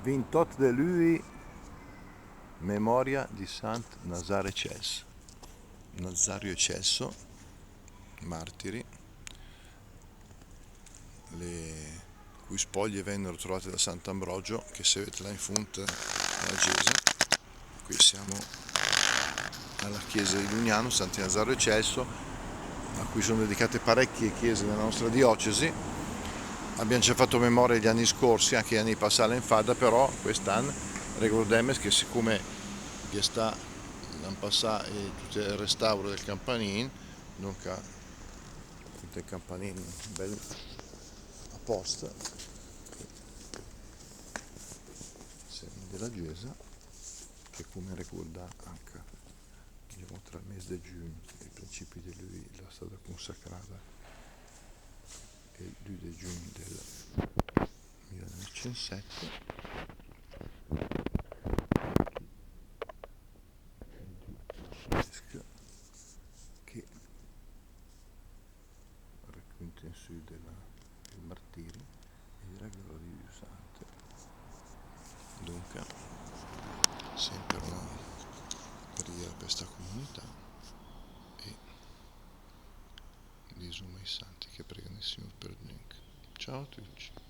28 de lui, memoria di Sant Nazario Celso, martiri, le cui spoglie vennero trovate da Sant'Ambrogio, che se vedete là in fondo nella chiesa. Qui siamo alla chiesa di Lugnano, Santi Nazario e Celso, a cui sono dedicate parecchie chiese nella nostra diocesi. Abbiamo già fatto memoria gli anni scorsi, anche gli anni passati in fada, però quest'anno ricordiamo che siccome che sta l'anno passato tutto il restauro del campanile, dunque tutto il campanile bello apposta della chiesa, che come ricorda anche diciamo, tra il mese di giugno e i principi di lui la stata consacrata e il 2 di giugno del 1907 che racconta in su del martirio e della gloria di Dio Santo. Dunque, sempre una preghiera per questa comunità e gli summi santi che pregano il Signore per noi. Ciao a tutti.